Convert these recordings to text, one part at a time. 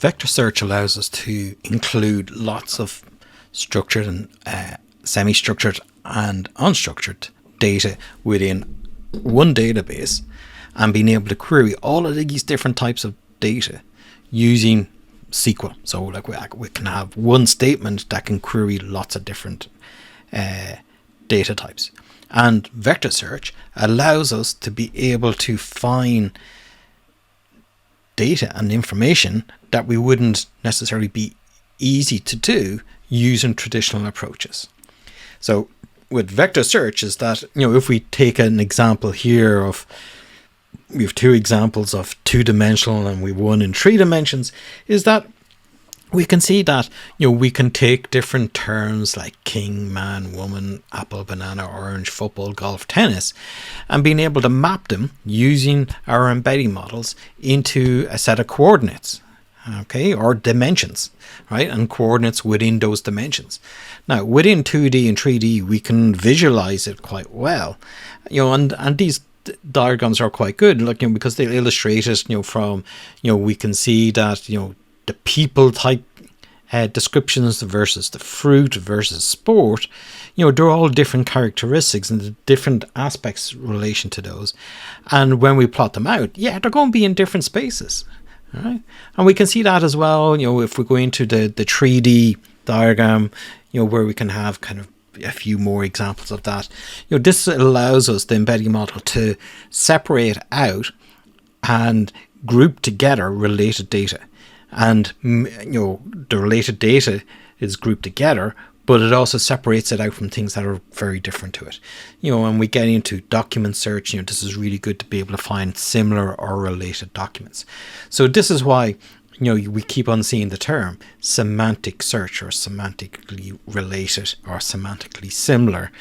vector search allows us to include lots of structured and semi-structured and unstructured data within one database, and being able to query all of these different types of data using SQL. So like we can have one statement that can query lots of different data types. And vector search allows us to be able to find data and information that we wouldn't necessarily be easy to do using traditional approaches. So with vector search is that, if we take an example here of, we have two examples of 2-dimensional and we have one in 3 dimensions, is that we can see that, we can take different terms like king, man, woman, apple, banana, orange, football, golf, tennis, and being able to map them using our embedding models into a set of coordinates, okay, or dimensions, right, and coordinates within those dimensions. Now, within 2D and 3D, we can visualize it quite well, and these diagrams are quite good, because they illustrate it, from, we can see that, the people type descriptions versus the fruit versus sport, they're all different characteristics and the different aspects in relation to those. And when we plot them out, they're going to be in different spaces. Right? And we can see that as well, if we go into the 3D diagram, where we can have kind of a few more examples of that. This allows us, the embedding model, to separate out and group together related data. And, the related data is grouped together, but it also separates it out from things that are very different to it. When we get into document search, this is really good to be able to find similar or related documents. So this is why, we keep on seeing the term semantic search, or semantically related or semantically similar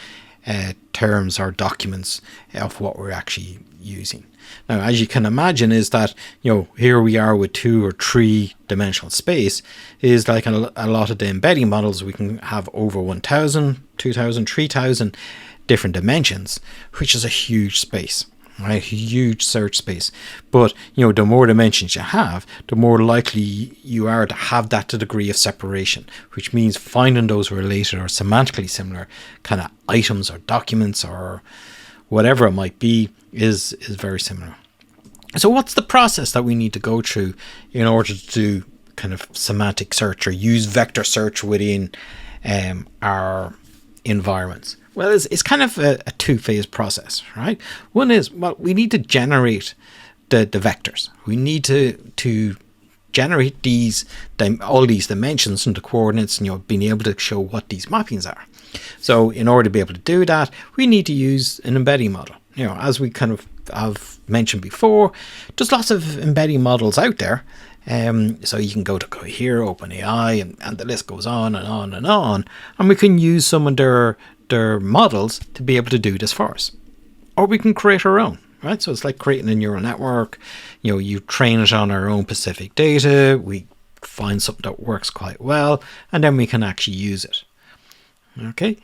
terms or documents of what we're actually using. Now, as you can imagine, is that, here we are with 2 or 3 dimensional space, is like a lot of the embedding models, we can have over 1,000, 2,000, 3,000 different dimensions, which is a huge space, right? Huge search space. But, the more dimensions you have, the more likely you are to have that degree of separation, which means finding those related or semantically similar kind of items or documents or whatever it might be is very similar. So what's the process that we need to go through in order to do kind of semantic search or use vector search within our environments? Well, it's kind of a two-phase process, right? One is, we need to generate the vectors. We need to generate all these dimensions and the coordinates, and being able to show what these mappings are. So in order to be able to do that, we need to use an embedding model. As we kind of have mentioned before, there's lots of embedding models out there. So you can go to Cohere, OpenAI, and the list goes on and on and on. And we can use some of their models to be able to do this for us. Or we can create our own, right? So it's like creating a neural network. You train it on our own specific data. We find something that works quite well, and then we can actually use it. Okay?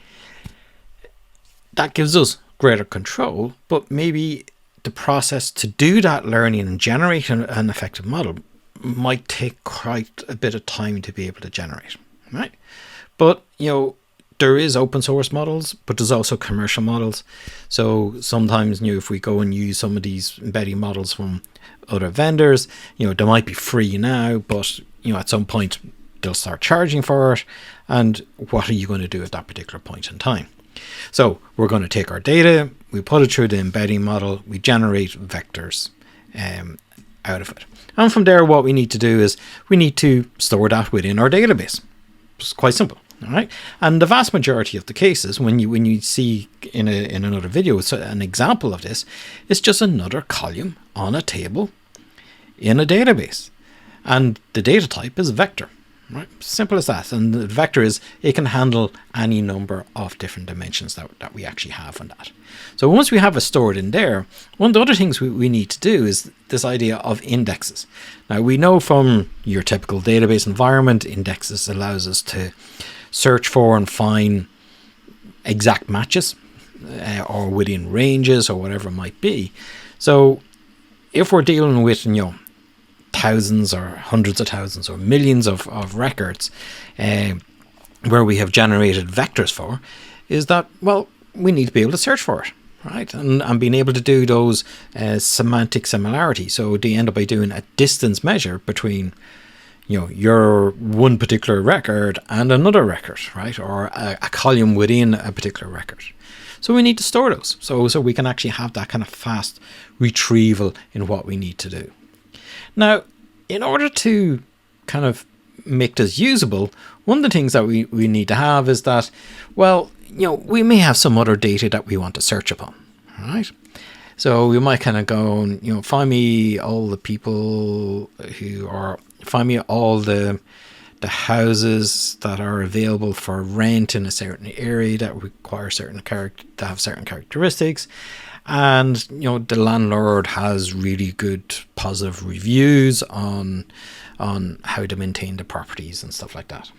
That gives us greater control, but maybe the process to do that learning and generate an effective model might take quite a bit of time to be able to generate, right? But, there is open source models, but there's also commercial models. So sometimes, if we go and use some of these embedding models from other vendors, they might be free now, but, at some point they'll start charging for it. And what are you going to do at that particular point in time? So we're going to take our data, we put it through the embedding model, we generate vectors out of it. And from there, what we need to do is we need to store that within our database. It's quite simple. All right. And the vast majority of the cases, when you see in another video, so an example of this, it's just another column on a table in a database. And the data type is vector. Right, simple as that. And the vector is, it can handle any number of different dimensions that we actually have on that. So once we have it stored in there, one of the other things we need to do is this idea of indexes. Now, we know from your typical database environment, indexes allows us to search for and find exact matches or within ranges or whatever it might be. So if we're dealing with, thousands or hundreds of thousands or millions of records where we have generated vectors for, is that, well, we need to be able to search for it, right? And being able to do those semantic similarities. So they end up by doing a distance measure between, you know, your one particular record and another record, right? Or a column within a particular record. So we need to store those. So we can actually have that kind of fast retrieval in what we need to do. Now, in order to kind of make this usable, one of the things that we need to have is that, well, you know, we may have some other data that we want to search upon, right? So we might kind of go and, you know, find me all the people who are, find me all the houses that are available for rent in a certain area that require certain to have certain characteristics, and, you know, the landlord has really good positive reviews on how to maintain the properties and stuff like that.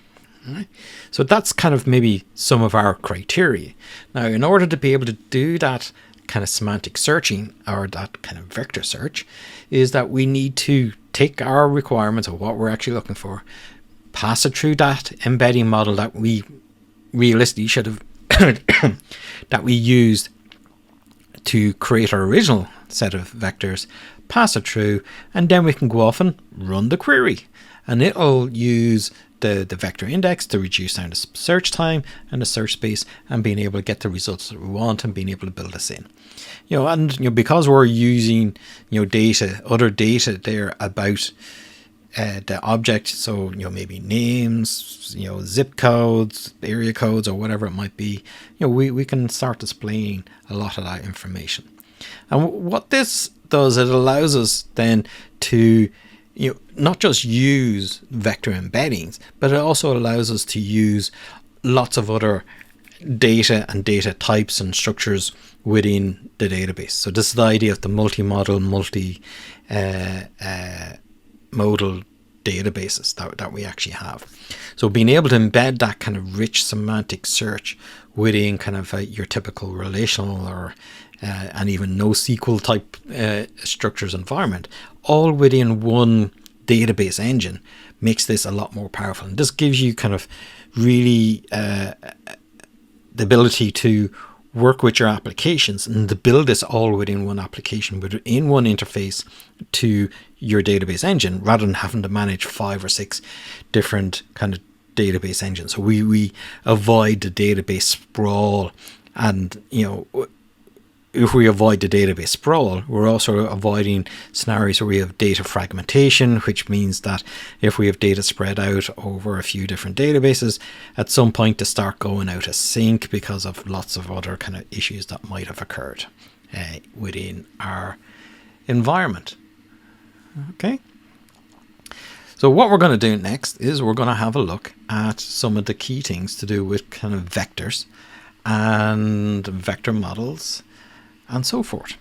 Right? So that's kind of maybe some of our criteria. Now, in order to be able to do that kind of semantic searching, or that kind of vector search, is that we need to take our requirements of what we're actually looking for, pass it through that embedding model that we realistically should have that we used to create our original set of vectors, pass it through, and then we can go off and run the query, and it'll use the vector index to reduce down the search time and the search space, and being able to get the results that we want and being able to build this in. You know, and, you know, because we're using, you know, other data there about the object, so, you know, maybe names, you know, zip codes, area codes, or whatever it might be, you know, we can start displaying a lot of that information. And what this does, it allows us then to, you know, not just use vector embeddings, but it also allows us to use lots of other data and data types and structures within the database. So this is the idea of the multi-model, modal databases that we actually have. So being able to embed that kind of rich semantic search within kind of your typical relational or and even NoSQL type structures environment, all within one database engine, makes this a lot more powerful. And this gives you kind of really the ability to work with your applications and to build this all within one application, within one interface to your database engine, rather than having to manage 5 or 6 different kind of database engines. So we avoid the database sprawl, and, you know, if we avoid the database sprawl, we're also avoiding scenarios where we have data fragmentation, which means that if we have data spread out over a few different databases, at some point they start going out of sync because of lots of other kind of issues that might have occurred within our environment. Okay. So what we're going to do next is we're going to have a look at some of the key things to do with kind of vectors and vector models and so forth.